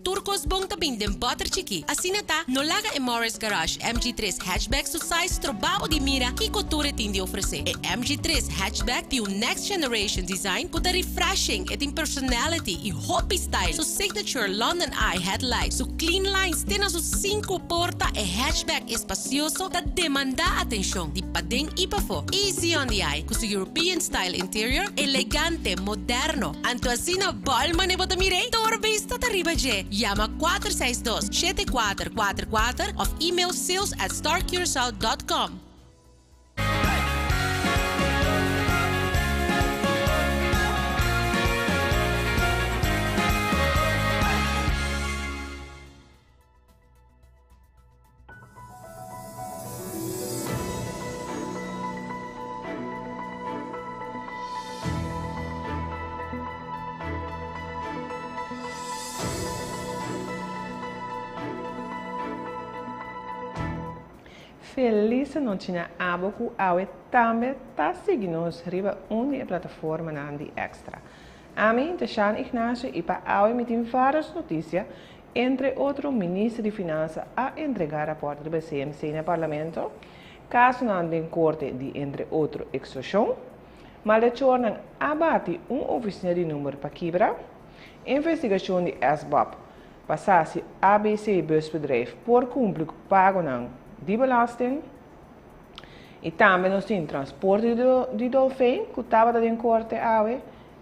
Turcos bong tabing den butter chiki. Asinata, nolaga e Morris Garage MG3 hatchback su size trabaho di mira que couture tem de oferecer. E MG3 hatchback tem next generation design com refreshing e tem personality e hoppy style. Su signature London Eye headlight, su clean lines tem su 5 porta e hatchback espacioso da demanda atenção. Di padeng ipafo, easy on the eye, com su European style interior, elegante, moderno. Anto asina balman e botamire, torbista tariba je. Llama 462-7444 of email sales@starcuracao.com. Feliz notícia abo que awe também está seguindo riba onde a plataforma Nandi Extra. A mim, Tachan Ignacio e para awe me tem várias notícias, entre outros, o ministro de Finanças a entregar rapporto do CMC no Parlamento, caso não tem corte de, entre outros, execução, mas de tornam abate oficina de número para quebra, investigação de SBAP, passasse ABC busbedrijf por cumprir pago não de belasting. E também nós temos transporte de dolfim, que estava em corte awe,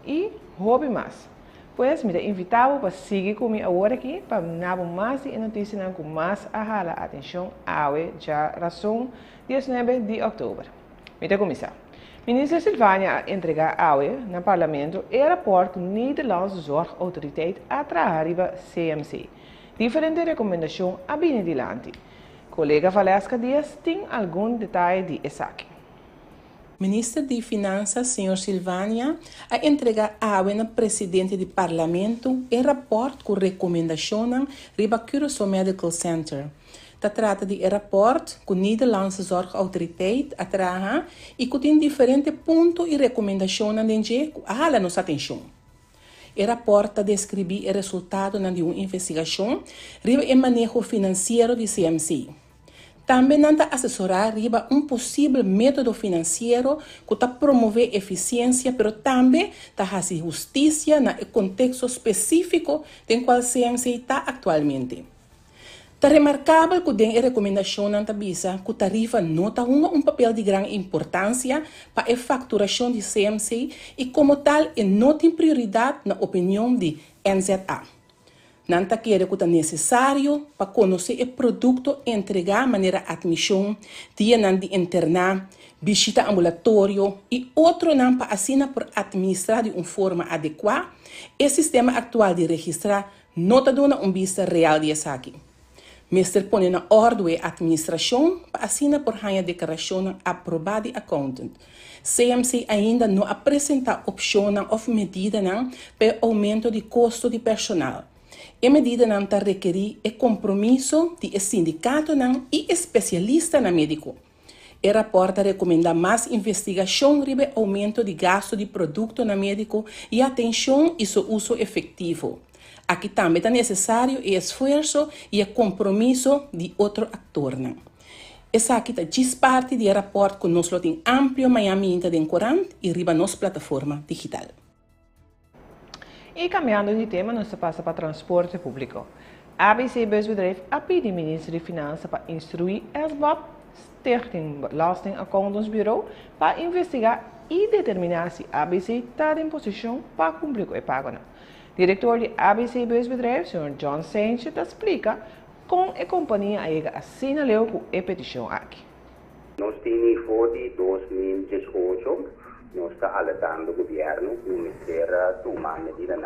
e hobby mais. Pois, me invitava para seguir comigo agora aqui, para dar mais notícias com mais a atenção awe, já razão 19 de outubro. Me começar. Minister Silvania entregar awe no Parlamento e rapporto Nederlandse Zorgautoriteit a trazer CMC. Diferente recomendações a bem adiante. Colega Valesca Dias tem algum detalhe de ESAC. Ministro de Finanças, Sr. Silvania, a entregar ao presidente do Parlamento e rapporto com recomendação riba Curaçao Medical Center. Trata de rapport com a Nederlandse Zorgautoriteit atraha e que tem diferentes pontos e recomendações que a nossa atenção. O rapport descreve o resultado de uma investigação riba o manejo financeiro de CMC. Também nanta assessorar riba possível método financeiro que está promover eficiência, pero também está fazer justiça no contexto específico em qual CMC está atualmente. É remarcável que tem a recomendação nanta bisa que a tarifa nota papel de grande importância para a facturação de CMC e como tal não tem prioridade na opinião de NZA. Nanta quer que é necessário para conhecer o produto e entregar de maneira admissão, dia de internar, visita ambulatório e outro não para assinar por administrar de uma forma adequada, o sistema atual de registrar nota dona vista real de essa aqui. Mister põe na ordem a administração para assinar por a declaração aprovada de accountant. CMC ainda não apresenta opção ou medida para aumento de custo de personal. A medida não requer o compromisso de sindicato e especialista na médico. O rapporto recomenda mais investigação sobre aumento de gasto de produto na médico e atenção e seu uso efetivo. Aqui também é necessário o esforço e o compromisso de outro ator. Essa aqui é parte do rapporto que nós temos amplo Miami de Corante e riba nossa plataforma digital. E caminhando de tema, nós passa para transporte público. A ABC Busbedrijf a pedido ao Ministro de Finanças para instruir a SBAP, Stichting Belasting Accountantsbureau, para investigar e determinar se a ABC está em posição para cumprir o pago. Diretor de ABC Busbedrijf, Sr. John Sanchez, explica como a companhia assinalou com a petição aqui. Nós temos de 2018, nós estamos alertando o governo para tomar medidas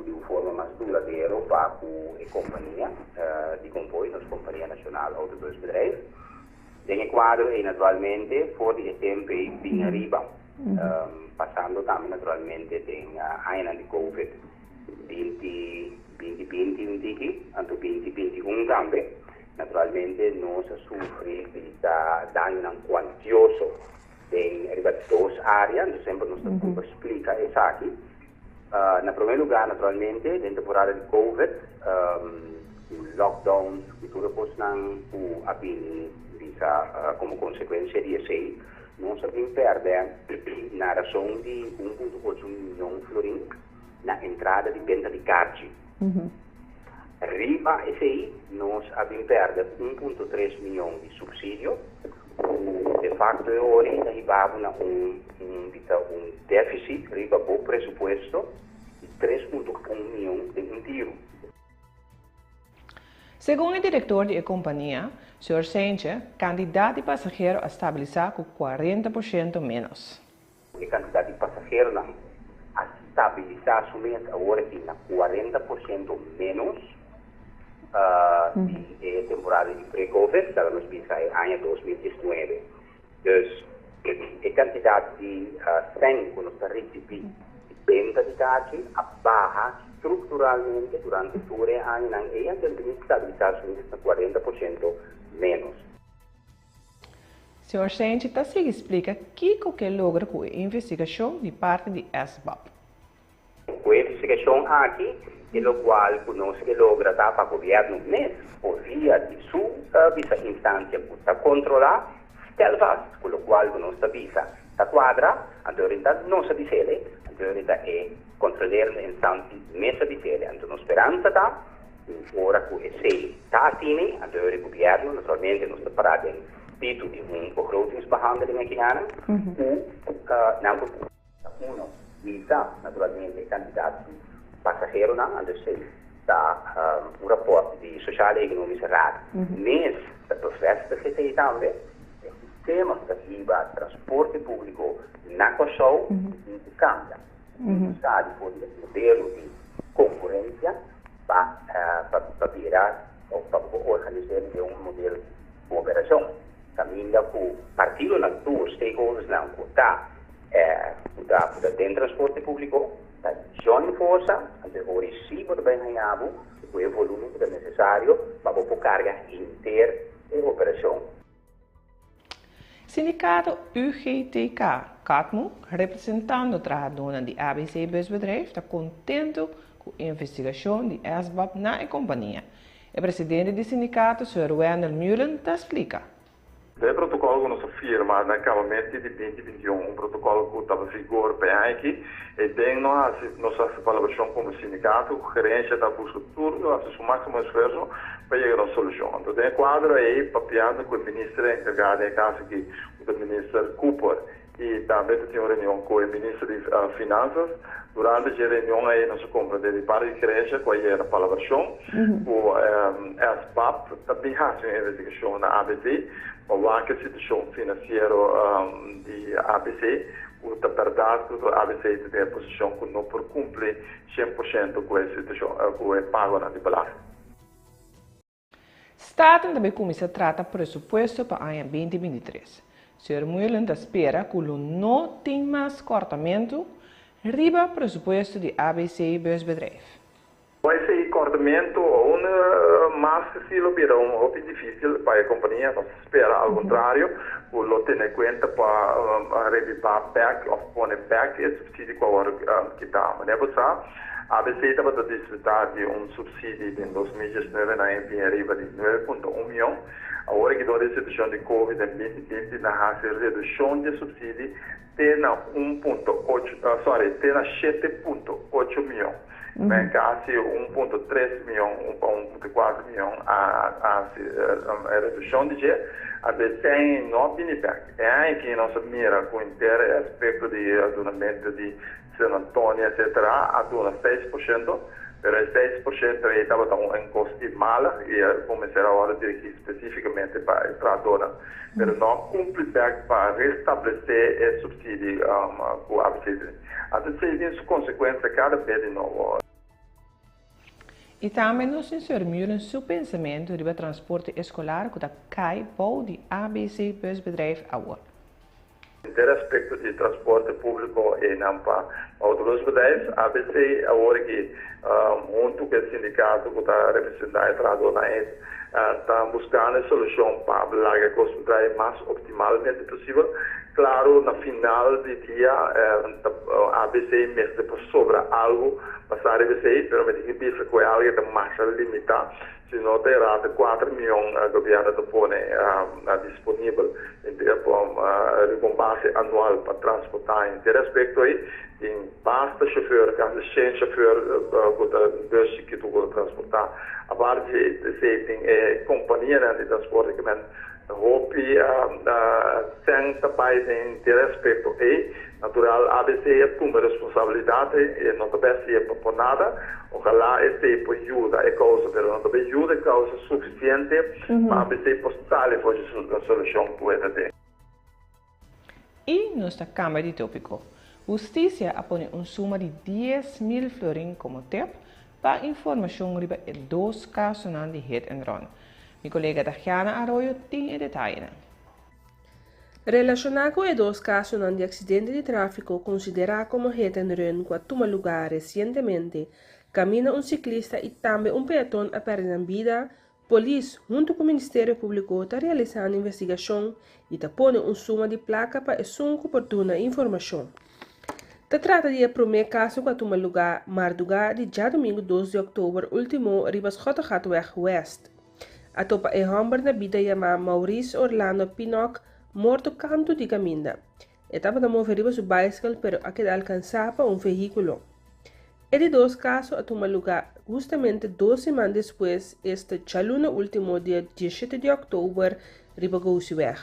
de forma mais duradoura para a companhia de comboio, nossa Companhia Nacional Autobusbedrijf. Nesse quadro, naturalmente, for de tempo bem arriba, passando também, naturalmente, tem a ano de Covid. 2020, anto 2021 também, naturalmente nós sofremos dano quantioso em duas áreas, sempre nós explica isso aqui. Na primeiro lugar, naturalmente, na temporada de Covid, lockdowns, que tudo não a visa como consequência disso, nós sabemos perder na razão de 1,8 milhão de florins na entrada de venda de carne. Riba esse aí, nós sabemos perder 1,3 milhão de subsídio. De facto, hoje arribava um déficit, riba o presupuesto de 3,1 milhão de inteiro. Segundo o diretor da companhia, Sr. Sanchez, candidato de passageiro a estabilizar com 40% menos. A quantidade de passageiros a estabilizar somente agora aqui na 40% menos de temporada de pré-Covid, que nós vimos em ano 2019. Então, a quantidade de sangue que nós recebemos de venda de carne barra estruturalmente durante todo o ano e até estabilizar somente na 40% menos. Sr. Sanchez, você explica o que logra com a investigação de parte de SBOP. Com a investigação aqui, o qual nós logra dar para o governo mesmo, por via de sua instância para controlar, com o qual nós avisa a quadra, a autoridade não se diz ele, a autoridade é controlar a instância mesa de ele. Então, a esperança está, ora que esse está assim, a autoridade do governo, naturalmente, nós estamos parados em título de begrotingsbehandeling aqui, não visa, naturalmente, candidato passageiro, então, está rapport de sociale e economische raad. Mas, het bevestigt het também, o sistema de transporte público na Kosovo cambia. Está de modelo de concorrência para virar ou para organizar modelo de cooperação. Caminha com o partido na tua stakeholders não está dentro do transporte público, está join força, o recibo de bem ganhado, o volume que é necessário para a carga inteira em operação. Sindicato UGTK Katmu, representando o trabalhador do ABC busbedrijf, está contente com a investigação de SBOP na companhia. O presidente do sindicato, Sr. Wendel Mullen, explica. O protocolo que nós firmamos naquele de 2021, protocolo que estava em vigor bem aqui, e tem nossa colaboração como sindicato, a gerência está buscando tudo, o máximo esforço para chegar a uma solução. Então, tem quadro aí, papiando com o ministro encarregado, em caso que o ministro Cooper, e também tem uma reunião com o ministro de Finanças. Durante a reunião aí, nós compreendemos para a igreja, com a colaboração, o SBOP também faz uma investigação na ABC, para a situação financeira de ABC, o verdade que a ABC tem a posição que não cumpre 100% com a situação, com o pago de balança. Staten também começa a tratar pressuposto para o ano 2023. Sr. Mullen espera que não tem mais cortamento riba pressuposto de ABC busbedrijf. Esse cortamento, mais que se lo virá um pouco difícil para a companhia, nós espera ao contrário, o lo ter em conta para revisar back ou pôr back esse subsídio que está a a ABC estava a desfrutar de subsídio em 2019 na arriba de 9,1 milhão. Agora que toda a situação de Covid em 2020 na redução de subsídio tem na 7,8 milhão. Bem, quase 1,3 milhão, 1,4 milhão a redução de G, a tem não benefício. É aí que nós mira com o inteiro aspecto de adunamento de San Antonio, etc., aduna 6%, mas 6% estava em custo mala e começar agora dirigir especificamente para a dona. Mas não cumpre para restabelecer esse subsídio com a ABC. Até tem sua consequência cada vez de novo. E também nós informamos seu pensamento sobre o transporte escolar que cai para de ABC busbedrijf agora. Ter aspecto de transporte público e não para outros bedrijven, ABC agora que junto com o sindicato que está representando na está buscando a solução para a larga concentrar mais optimalmente possível. claro, na final do dia, ABC mesmo sobra algo, mas a ABC, pero me dice que é algo de massa limitada, se não terá de 4 milhões a governo de pôr disponível com base anual para transportar. Em respeito aí, tem basta chauffeur, caso sem chauffeur, que tu pode transportar. A parte de tem companhia de transporte que hope sem também em respeito aí, natural ABC assume responsabilidade e não deve ser por nada. Ojalá este por ajuda é causa, pero não deve ajuda é causa suficiente para ABC postar e fazer a solução pueda ter. E nossa Câmara de Tópico, Justiça apone suma de 10.000 florin como tempo para informação riba e 2 casos de hit and run. Meu colega Tatiana Arroyo tem detalhes. Relacionado com os 2 casos de acidente de tráfico considerado como hit and run que toma lugar recentemente, camina ciclista e também peatão a perder vida, polícia, junto com o Ministério Público, está realizando investigação e está pondo suma de placa para assumir oportuna informação. Se trata de primeiro caso que toma lugar madrugada de já domingo 12 de outubro, último, ribas Gottegatweg West. A topa é homem na vida chamado Maurice Orlando Pinnock, morto canto de caminda. Estava a mover riba su bicycle, pero a quedar alcançava veículo. E 2 casos a toma lugar justamente 2 semanas depois, este chaluna último dia 17 de outubro, riba Gouseweg.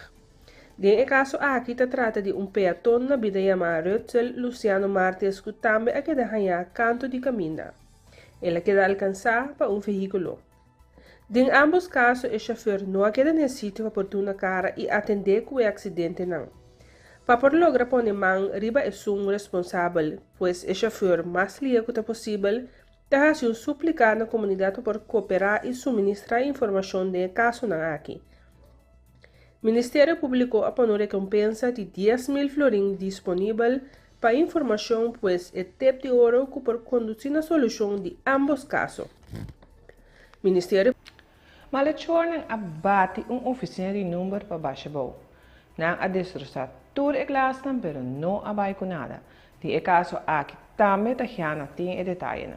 Nesse caso aqui se trata de peatão na vida chamado Rutzel Luciano Martins, que também a quedar canto de caminda. Ele queda alcançar para veículo. Em ambos casos, o chauffeur não queda no sítio oportuno cara e atender com o acidente não. Para por lograr pôr mão riba é um responsável, pois o chauffeur mais liado que possível, está a suplicar na comunidade por cooperar e suministrar informação de caso não aqui. Ministério Público aponou recompensa de 10.000 florin disponível para informação, pois é tempo de ouro que por conduzir a solução de ambos casos. Ministério Malachornang abate oficina de número para Bachabou. Nang a destroçar tudo e glasnan, pero não abai com nada. De caso aqui também Tatiana tem detalhes.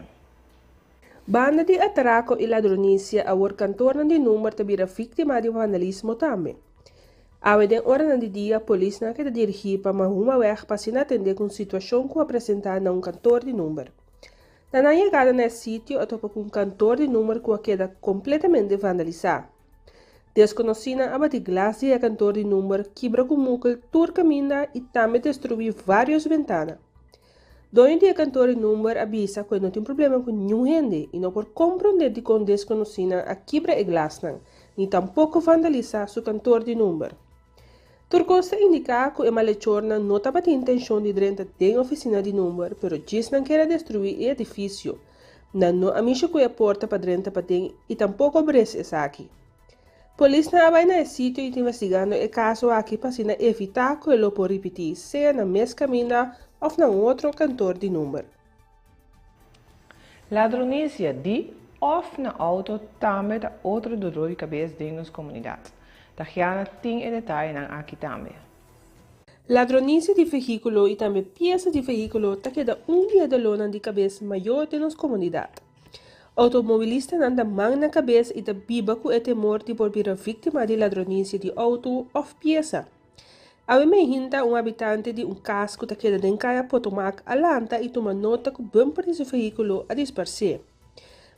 Banda de atraco e ladronícia a cantor de número de vira vítima de vandalismo também. Ao den hora de dia, a polícia que dirigir para uma weg para se atender com situação que apresentar a cantor de número. Na chegada nesse sítio, a topa com cantor de número que queda completamente vandalizado. Desconhecida a bater glass de cantor de número, quebra com muckel, turca mina e também destruiu várias ventanas. Dono de cantor de número avisa que não tem problema com nenhum gente e não por compreender de com desconhecida a quebra e glass, nem tampouco vandalizar seu cantor de número. Turcosta indica que o malhechorna não estava de intenção de dentro da oficina de número, pero diz não quer destruir o edifício. Não amiga que a porta para dentro para dentro e tampouco obrece essa aqui. Polícia vai no sítio e está investigando o caso aqui para evitar que ele possa repetir, seja na mesma caminho ou na outro cantor de número. Ladronícia de of na auto também da outro dor de cabeça de nossa comunidade. Tatiana tem detalhes aqui também. Ladronícia de veículo e também peças de veículo está queda dia de lona de cabeça maior de nossa comunidade. Automobilista anda mão na cabeça e está biba com o temor de por vir vítima de ladronícia de auto ou peça. Ao hinta habitante de casco que queda em caia potomac alanta e toma nota que o bumper de seu veículo a disparar.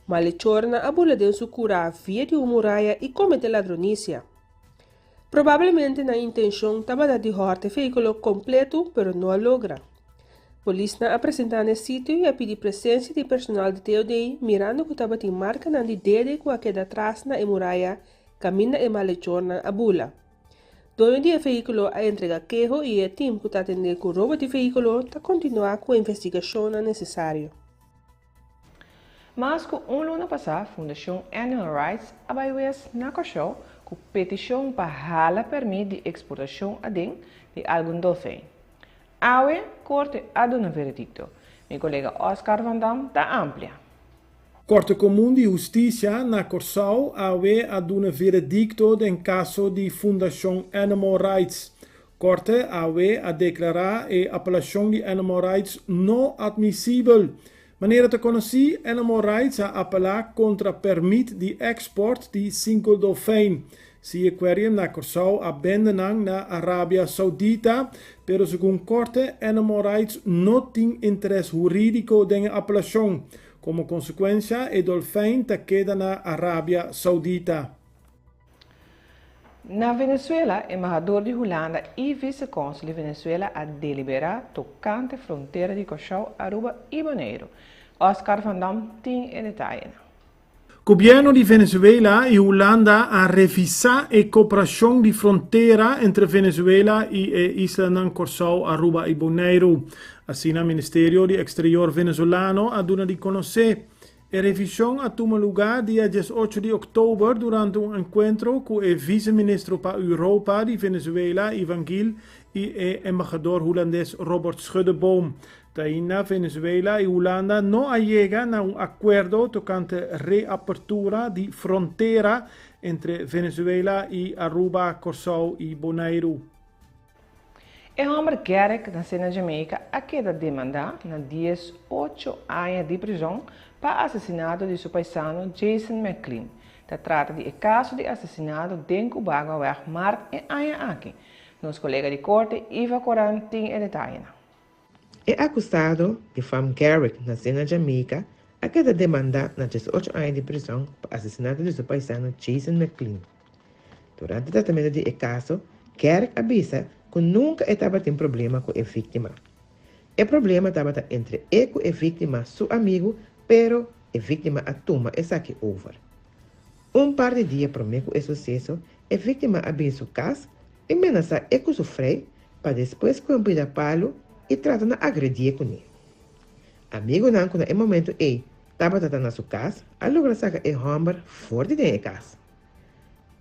Malhechorna abula de sua cura via de muralha e comete ladronícia. Provavelmente na intenção estava de horte veículo completo, pero não a logra. Polícia apresenta no sítio e a pedir presença de personal de TOD, mirando que estava de marca na de dedo que a queda atrás na muralha, camina e malhechorna a bula. Dono de veículo a entrega queijo e o time que está atendendo com roubo de veículo está continuar com a investigação necessária. Mas com luna passada, a Fundação Animal Rights abaiu na show com petição para hala permite de exportação a de algum dolfim. Awe corte a dona veredicto. Meu colega Oscar Van Dam está amplia. Corte Comum de Justiça na Corsau awe ad un veredicto em caso de Fundação Animal Rights. Corte AW a declarar a apelação de animal rights não admissível. Maneira de conhecer, animal rights a apelar contra permit de export de single dolfijn. Si aquarium na Corsau abandonan na Arábia Saudita, pero segundo Corte, animal rights não tem interesse jurídico na apelação. Como consequência, o dolfijn te queda na Arábia Saudita. Na Venezuela, o embajador de Holanda e vice-cônsul de Venezuela a deliberar tocante a fronteira de Corsau, Aruba e Bonaire. Oscar Van Dam tem detalhes. O governo de Venezuela e Holanda a revisar a cooperação de fronteira entre Venezuela e a isla de Corsau, Aruba e Bonaire. Assim, o Ministério do Exterior venezuelano a dado de conhecer. A revisão a tomar lugar dia 18 de outubro durante encontro com o vice-ministro para a Europa de Venezuela, Ivan Gil, e o embajador holandês Robert Schuddeboom. Na Venezuela e Holanda não chegam a acordo tocante a reapertura de fronteira entre Venezuela e Aruba, Corsau e Bonaire. O homem Garrick, nascido na Jamaica, a queda demanda na 18 anos de prisão para assassinato de seu paisano Jason McLean. Se trata de caso de assassinato dentro do bairro Mart em Ayaaki. Nosso colega de corte, Iva Coran, tem detalhes. É acusado de Fam Garrick, nascido na Jamaica, a queda demanda na 18 anos de prisão para assassinato de seu paisano Jason McLean. Durante o tratamento do caso, Garrick avisa que nunca estava tendo problema com a vítima. O problema estava entre ele e a vítima, seu amigo, pero a vítima a toma e saque over. Par de dias para o sucesso, a vítima avisa o caso e ameaça ele que sofreu para depois cumprir a palo e trata de agredir com ele. Amigo não, no momento ele estava tratando na sua casa, a logra sacar o homem fora de casa.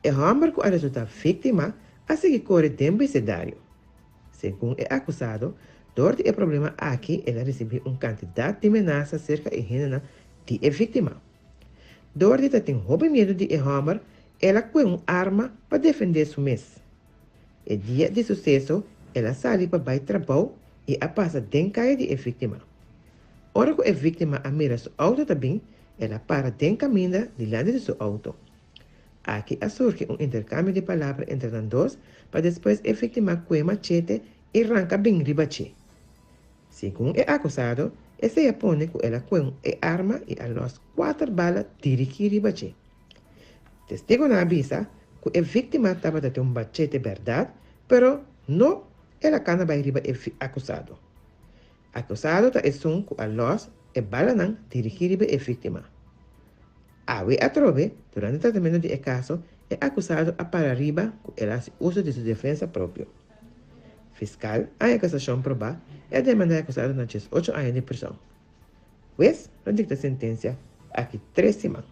O homem que resulta vítima a seguir corre dentro do cenário. Segundo o acusado, durante o problema aqui, ele recebeu quantidade de ameaças cerca de gênero de a vítima. Durante ter medo de o homem, ela com arma para defender seu mês. O dia de sucesso, ela sai para o trabalho e a passa dentro de a vítima. Ora que a vítima mira seu auto também, ela para dentro caminho diante de seu auto. Aqui surge intercâmbio de palavras entre os dois, para depois a vítima com machete e arranca bem ribache. Segundo o acusado, esse põe que ela com a arma e as 4 balas dirigir ribache. Testigo na avisa que a vítima estava dando machete verdade, pero não ela cana vai riba o acusado. Acusado está assume que a los e bala não dirigir riba a vítima. Awe a trove, durante o tratamento do caso, é acusado a para riba que ela se usa de sua defesa própria. Fiscal, a acusação proba, é demanda acusado na 18 anos de prisão. Juez, não dicta sentença, aqui 3 semanas.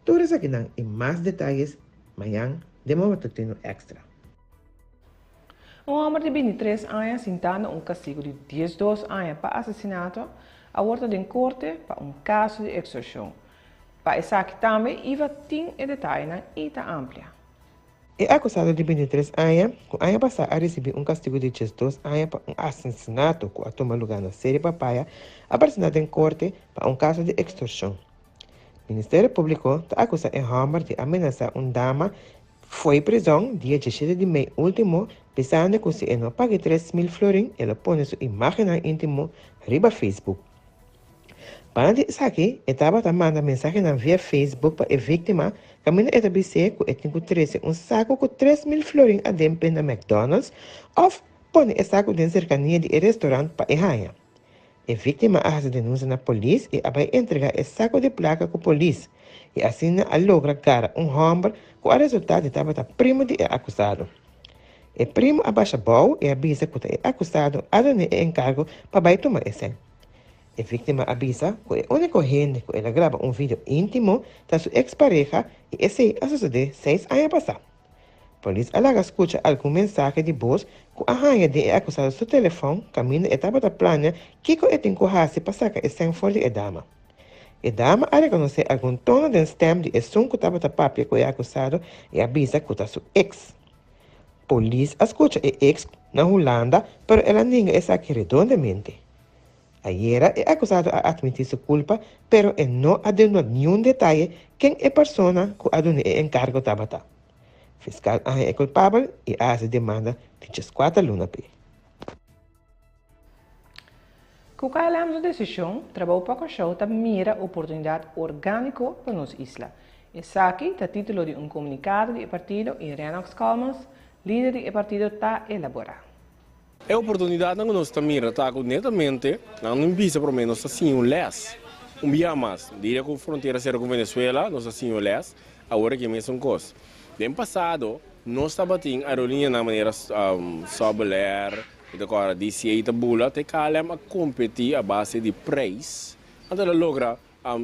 Todos aqui não em mais detalhes, amanhã, de momento extra. Homem de 23 anos sentado castigo de 12 anos para assassinato, aborto em corte para caso de extorsão. Para essa aqui também, Iva tem detalhes na ita ampla. É acusado de 23 anos, que ano passado recebeu castigo de 12 anos para assassinato que toma lugar na série Papaya, apresentado em corte para caso de extorsão. O Ministério Público está acusando o homem de ameaçar dama, foi prisão dia 17 de maio último, pensando que se não pague 3.000 florins, ela põe sua imagem íntimo riba Facebook. Para isso aqui, estava mandando mensagem via Facebook para a vítima, caminho a dizer que tem que trazer saco com 3.000 florins a dentro na McDonald's, ou põe o saco dentro cercania de restaurante para a raia. A vítima faz denúncia na polícia e vai entregar o saco de placa com a polícia, e assim a logra cara homem que o resultado estava primo de acusado. O primo abaixa a boa e avisa que o acusado a dar encargo para tomar esse. A vítima avisa que o único gente que ela grava vídeo íntimo da sua ex-pareja e esse sucedeu 6 anos passados. A polícia alaga escuta algum mensagem de voz que arranha de acusado seu telefone, caminho estava da plana que ele tem que fazer para sacar o sangue fora de dama. A dama a reconhecer algum tono de stem de assunto que estava da papel que é acusado e avisa que é seu ex. Polícia escuta e ex na Holanda, pero ela ninguém está aqui redondamente. Ayer é acusado a admitir sua culpa, pero não ha dado nenhum detalhe quem é a persona que ha dado o encargo tabata. Fiscal é culpável e hace demanda de 4 lunas. Com a decisão, trabalho para o show mira oportunidade orgânica para nossa isla. Esse aqui é o título de comunicado do partido e Renox Commons, líder do partido, está elaborado. É a oportunidade que nós mira tá netamente, não visa pelo menos assim um les, dia mais, diria que a fronteira será com Venezuela, nós assim um les, agora que mesmo um coisa. No passado, nós estávamos a aerolinha na maneira Sobeler, e agora DCA e Tabula, te calem a competir a base de preço, então ela logra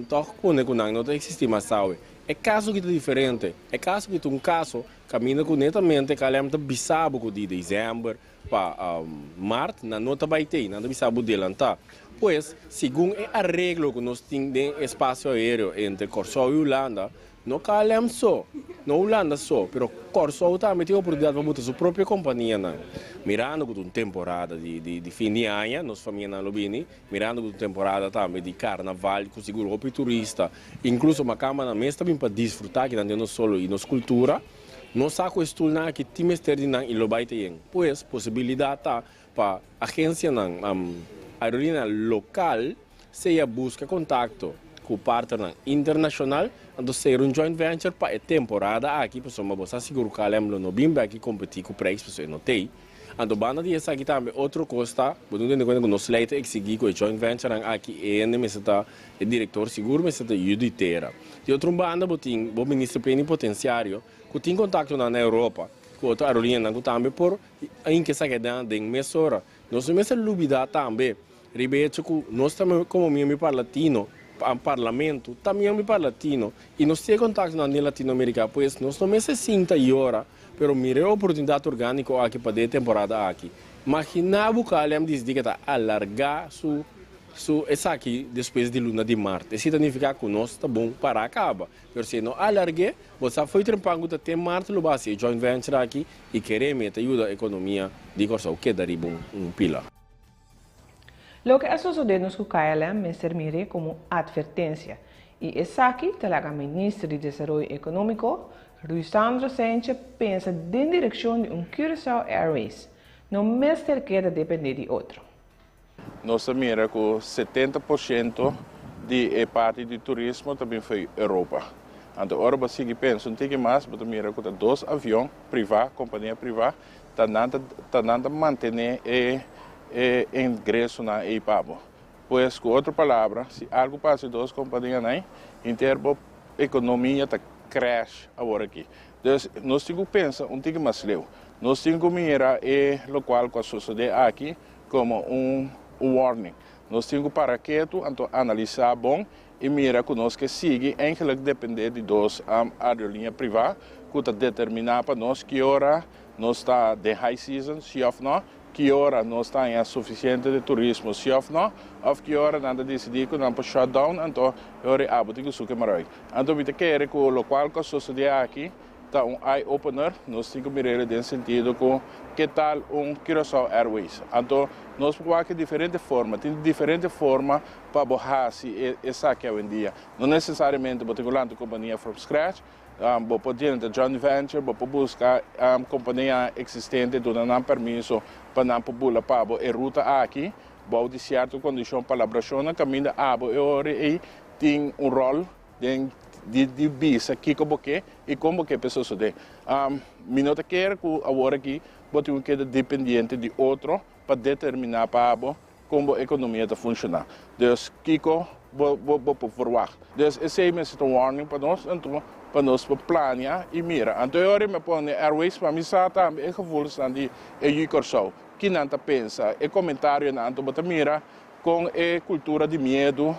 toch quando não existe mais sabe. É caso que é diferente, é caso que um caso caminha com netamente calem tá bisabo com de dezembro para março, na nota vai ter, não bisabo dele tá. Pois, segundo o arreglo que nós temos de espaço aéreo entre Corsol e Holanda, não calem só, não Holanda só, mas Corsol também tem a oportunidade de botar sua própria companhia, né? Mirando com uma temporada de fim de ano, nós família na Lubini, mirando com uma temporada também de carnaval, com seguro para turista, incluso uma câmara mesmo também para desfrutar que não só e nossa cultura, nós saco estudar que time externo e lo vai ter, pois possibilidade tá para agência aerolínea local se busca contato com o partner internacional, então ser um joint venture para a temporada aqui, pessoal, mas você seguro que lembro no bimba aqui competir com o preço, pessoal, não tem. Então, banda de essa aqui também outro custa, porque não tem quando nós leite exigir com o joint venture aqui mas está o diretor seguro, mas está juditeira. E outro banda botin, o ministro plenipotenciário, que tem contato na Europa, com outra aerolínea também por em que sai de mesora. Nós temos essa lubida também, ribeto que nós também como membro latino parlamento também é para latino e nós temos contato na Latinoamérica, pois nós não se sinta agora, pero mire a oportunidade orgânica aqui para a temporada aqui. Imaginava que além disso que está alargar essa aqui depois de luna de Marte. Isso significa que nós está bom para acabar. Pero se não alargue, você foi trampando até Marte, lo base joint venture aqui e querer meter ajuda a economia de Corsol que daria um pila. Lo que sucedemos com o KLM me servirá como advertência. E essa aqui, o ministro de Desenvolvimento Econômico, Rui Sandro Sánchez, pensa na direção de Curaçao Airways, não mais ter que depender de outro. Nós mira que 70% de parte do turismo também foi Europa. Então, agora você pensa um pouco mais, mas mira que 2 aviões privados, companhia privada, estão manter ingresso na EIPABO. Pois, com outra palavra, se algo passa em 2 companhias, em termos de economia, está crash agora aqui. Então, nós temos que pensar um pouco mais leu. Nós temos que mirar o local que sucede aqui como um warning. Nós temos que parar quieto, então analisar bom e mirar que nós que sigue, eigenlijk depender de 2 aerolíneas privadas, que determinar para nós que hora nós está de high season, se ou não, que hora nós está suficiente de turismo, se ou não, ou que hora nós decidir que nós shutdown, então hora abrir o suque marai. Então vi que o local que sucede aqui está eye-opener, nós temos que mirar no sentido que tal Curaçao Airways. Então, nós podemos ter diferentes formas, tem diferentes formas para borrar essa aqui hoje em dia. Não necessariamente vou ter uma companhia from scratch, vou poder ter joint venture, vou buscar companhia existente, dando permisso para não publicar para a ruta aqui, vou de certa condição para a elaboração, caminho e tem rol de visa aqui como que e como que a pessoa se dê. Minota quer que agora aqui pode um que dependente de outro para determinar para como a economia está funcionando. Então, Kiko vou forward. Então, esse é um warning para nós, então para nós planear e mira. Então, eu me põe Airways para mim também é gevoel de Corsol. Que não pensa, é comentário não então mira com a cultura de medo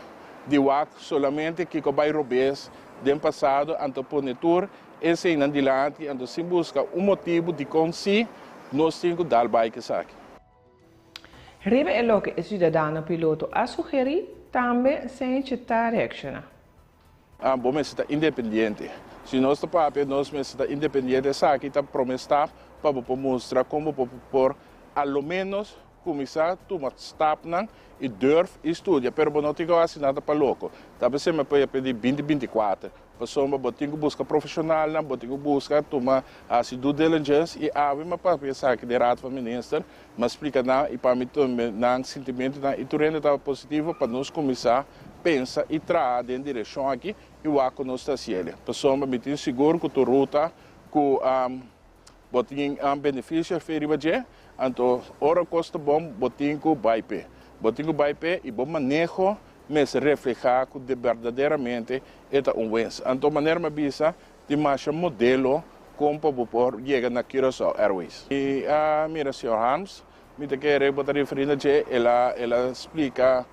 de WAC solamente que vai robês do passado, então por esse em adiante, então se busca motivo de consi, nós temos que dar bike aqui. Ribe é o que o cidadão piloto a sugerir também sem tentar reaccionar. Bom, mas está independente. Se nós estamos independente, aqui está promessa para mostrar como por ao menos começar a tomar stap e durf estudar, pero não tem que fazer nada para louco. Talvez você me pode pedir 2024. Pessoa me botar busca profissional, botar busca tomar a due diligence e a mim para pensar que de rato para ministro, mas explica não e para mim também não sentimento não e tu rende tá positivo para nós começar pensa e trazer em direção aqui e o que nós está sendo. Pessoa me tem seguro que tu ruta com botin benefício feriba je, então ora custa bom botin com baipe e bom manejo mas reflejar que verdadeiramente é wens. Então, maneira me bisa de mais modelo como para chegar na Curaçao Airways. E mira, Sr. Hans, me quer botar referência que ela explica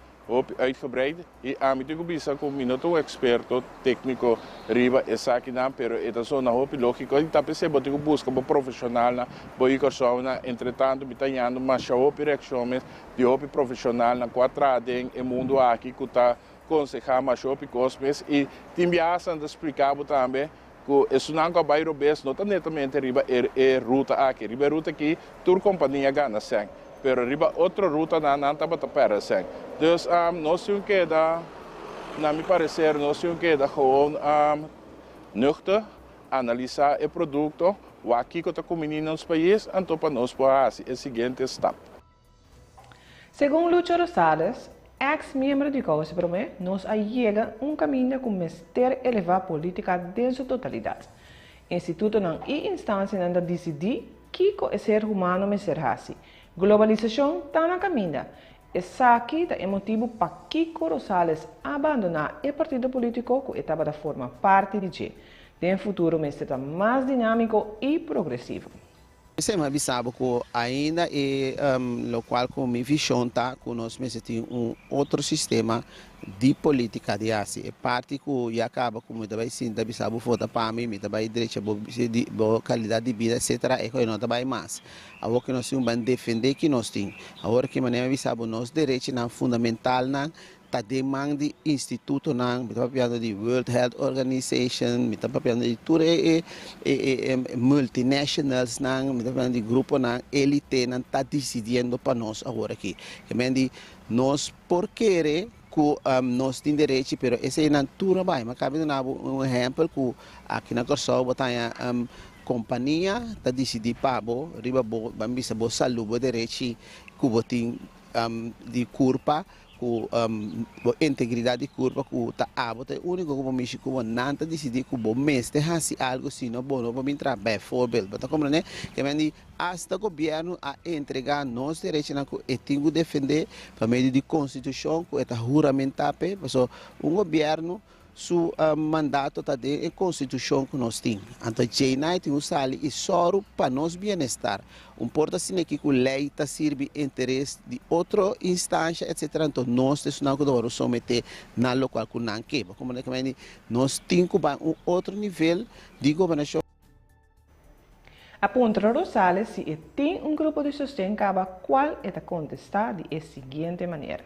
uitgebreid e me tenho bisa com minuto experto técnico riba essa aqui não, pero é só na hopi lógico e tá pensando botar busca para profissional na boi persona entretanto me tanhando mas a hopi reações de hopi profissional na quadrada em mundo aqui que tá aconselhar mais hopi cosmes e timbiação de explicar também que isso não é bairro bes não tá netamente riba ruta aqui tur companhia gana sem pero riba outra ruta não tá para perder sem. Dus nós temos que dar, na me parecer, nós temos que dar gewoon nuchter, analisar o produto, o aqui que está comendo em nosso país, então para nós fazer o seguinte step. Segundo Lucho Rosales, ex-membro de Causa Promé, nos allega caminho com mestre elevar a política em sua totalidade. Instituto não e instância não decidir que o ser humano me será assim. Globalização está na caminho. Essa aqui é o motivo para Kiko Rosales abandonar o partido político que estava da forma parte de G. Em futuro, mas será mais dinâmico e progressivo. Você me avisava que ainda é local com minha visão tá que nós temos outro sistema de política de assim é parte que já acaba como também sim também sabe vota para mim também direito de boa qualidade de vida etc é que não também mais agora que nós temos defender que nós temos agora que maneira avisava nós direito na fundamental na tá demanda de instituto não me tá falando de World Health Organization me tá falando de tudo multinationals não me tá falando de grupo não elite não tá decidindo para nós agora aqui que me nós por querer que nós temos direito, pero essa é a natura vai. Mas cabe dar exemplo que aqui na Curaçao botanha companhia está decidir para riba bambisa bo saúde direito que botin de curva com integridade de curva que tá é o único que me chico não tá decidir que bom mês te hasi algo assim não bom não vou me trabalhar forbil mas tá como né que me hasta o governo a entregar nós direitos na que tenho defender para meio de constituição que é juramentar pe so governo su mandato está de constituição que nós temos então China tem o sali e só para nós bem-estar importa se que a lei está serve interesse de outra instância etc então nós temos não que do someter na local que não quebra como é que nós temos outro nível de governação. Aponta Rosales se tem grupo de sustento qual é a contestar de seguinte maneira.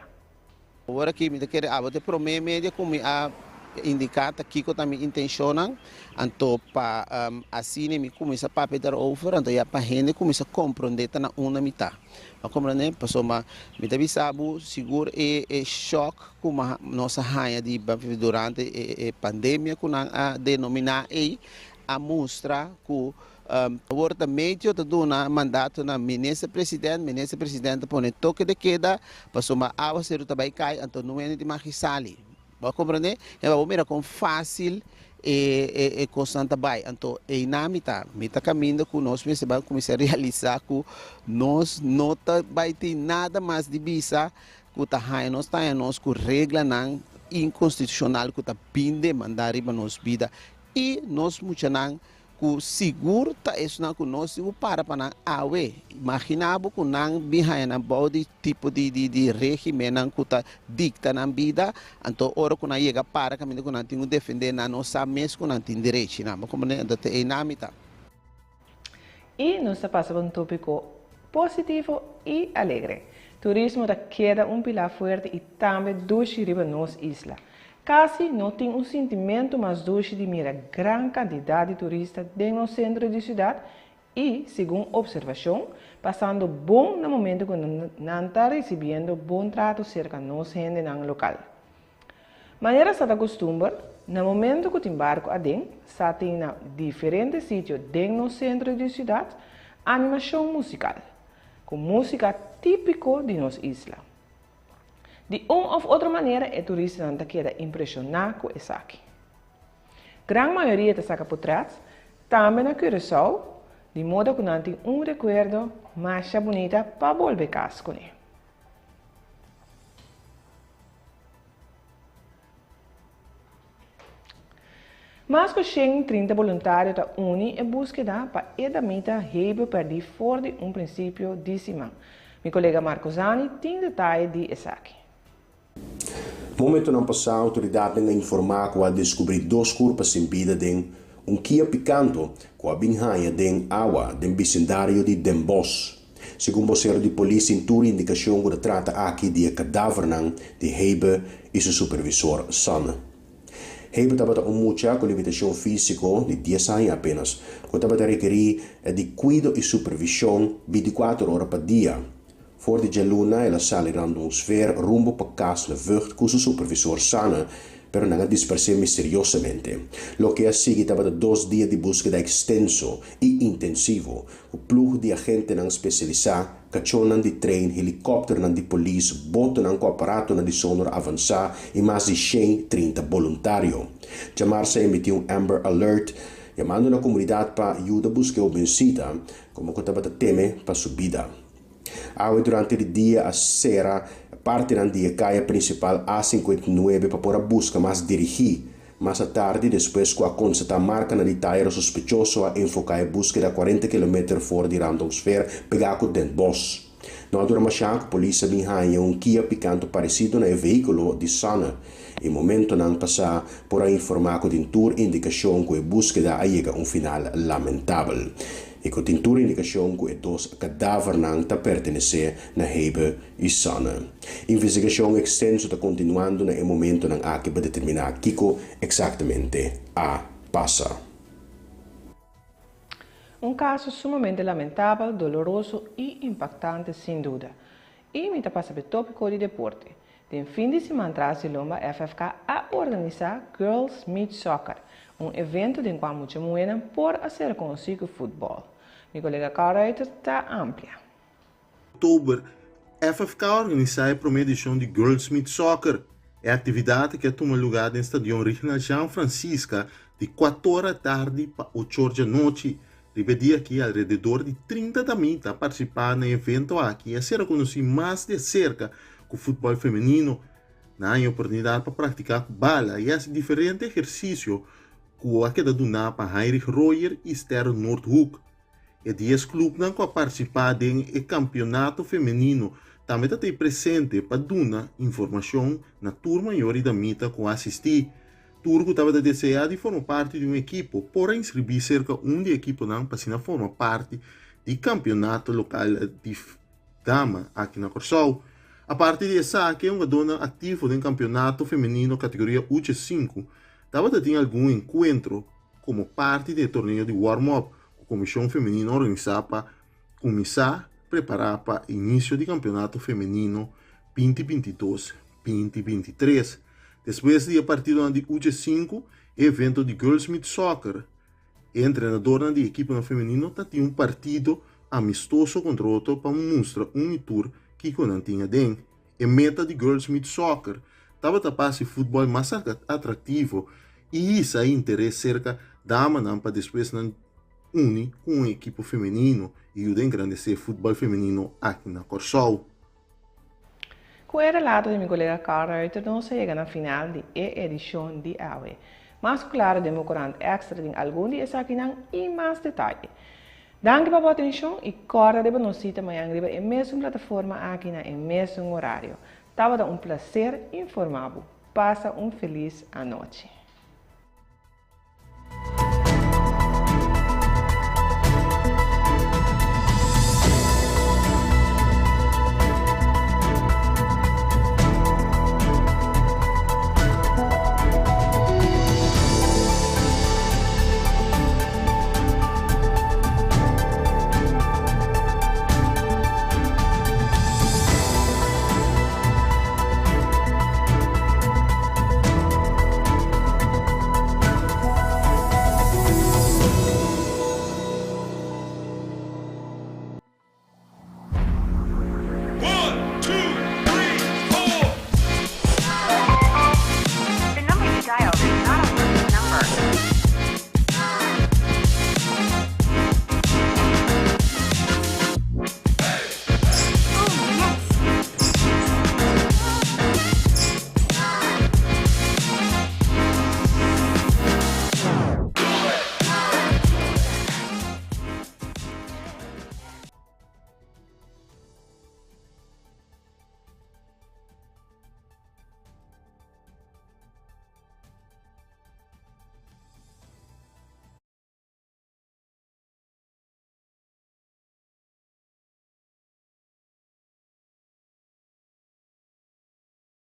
Agora que me quer abote pro média como a indicata que também intencionam então para assim me começa a pedir over então já para gente começa a compreender na uma metade a compreender passou mas me deve saber seguro é choque como nossa rainha de durante a pandemia que a denominar a mostrar que agora meio de dar mandato na ministro-presidente põe toque de queda passou mas a ser o trabalho cai então não é de magisali vai compreender é uma maneira com fácil e constante vai então é na meta caminho que nós vamos começar a realizar que nós não vai ter nada mais de visa que tá nós tá nós com regra não inconstitucional que tá pinde mandar riba nos vida e nós muito não que seguro tá isso não que nós para awe imaginava que não biha na body tipo de regime não que tá dicta na vida então ora que não chega para caminho que não tem defender na nossa mês que não tem direito não como né então é na mita e nós passamos um tópico positivo e alegre turismo da queda pilar forte e também doce riba nos isla. Casi não tem sentimento mais doce de mira grande quantidade de turistas dentro do centro da cidade e, segundo observação, passando bom no momento quando não está recebendo bom trato cerca de nós gente no local. Maneira se acostuma, no momento que o embarco a den, está em diferentes sítios dentro do centro da cidade, animação musical, com música típica de nossa isla. De uma ou outra maneira, o turista não queda impressionado com isso aqui. Grande maioria da saca por trás, também na Curaçao, de modo que não tem recuerdo mais bonita para volver casa com ele. Mas com 30 voluntários da Uni em búsqueda para a meta hebe perdi fora de princípio de semana. Meu colega Marco Zani tem detalhes de isso aqui. Momento não passado, a autoridade ainda informar que a descobrir 2 corpos em vida de Kia picando com a binhanha de água do vecindário de Den Bosch. Segundo o vocero de polícia, em toda indicação que trata aqui de cadáver de Hebe e seu supervisor Sana. Hebe estava mucha com limitação física de 10 anos apenas, que estava a requerir de cuidado e supervisão 24 horas por dia. Voor de Luna, ela sale randomsfeer rumbo para casa na vlucht com seu supervisor Sana, pero não a dispersar misteriosamente. Lo que sigue estava 2 dias de búsqueda extenso e intensivo, o plug de agentes não especializados, cachonan de trem, helicóptero de polícia, boto com aparato de sonor avançado e mais de 130 voluntários. Chamar-se emitiu Amber Alert, chamando a comunidade para ajuda a buscar o vencida, como que estava teme para subida. Durante o dia, a sera, parte da caia principal A59 para pôr a busca mais dirigir. Mais à tarde, depois que a constata marca na detalhe sospechoso a enfocar a busca a 40 km fora de Randomsfeer, pegar com Den Bosch. Não dura mais a polícia vinha Kia picando parecido no veículo de Sana. Em momento não passar por a informar com tintura indicação que a busca chega a final lamentável. E com tintura indicação que 2 cadáveres não pertencem na Hebe e Sana. Investigação extensa está continuando no momento não há que determinar Kiko exatamente a passa. Caso sumamente lamentável, doloroso e impactante sem dúvida. E me passa para o tópico de deporte. De fim de semana atrás, a FFK a organizar Girls Meet Soccer, evento de qual muita moeda por ser conhecido futebol. Meu colega Carl Reuter está amplia. Outubro, a FFK organiza a primeira edição de Girls Meet Soccer. É a atividade que toma lugar no estádio regional Jean Francisca de 4 horas da tarde para 8 horas da noite. Ripetia aqui, alrededor de 30 também a participar no evento aqui, a ser conhecido mais de cerca com o futebol feminino, na oportunidade para praticar bala e esse diferente exercício que a queda do para Heinrich Royer e Esther Nordhoek. E 10 clubes não a participar do campeonato feminino também está presente para dar informação na turma maior da mita que assistir. Turco estava desejado de formar parte de uma equipe, porém inscrever cerca de equipe não para formar parte do campeonato local de dama aqui na Curaçao. A partir disso, aqui é uma dona ativa do campeonato feminino categoria U5. Estava tendo algum encontro como parte do torneio de warm-up, a comissão feminina organizada para começar a preparar para o início do campeonato feminino 2022-2023. Depois de a partida de U5, evento de Girls Meet Soccer. A treinadora da equipe feminina tem um partido amistoso contra outro para mostrar tour que não tinha dentro. A meta de Girls Meet Soccer estava a passar futebol mais atrativo e isso aí interessa cerca da manhã para depois unir com a equipe feminino e o engrandecer futebol feminino aqui na Curaçao. Com o relato de meu colega Carl Reuter, não se chega na final de edição de AWE. Mas claro, democrante extra em algum dia aqui e mais detalhes. Danke pela atenção e corda de bonosita amanhã em mesma plataforma aqui na mesmo horário. Estava um prazer informar. Passa feliz noite.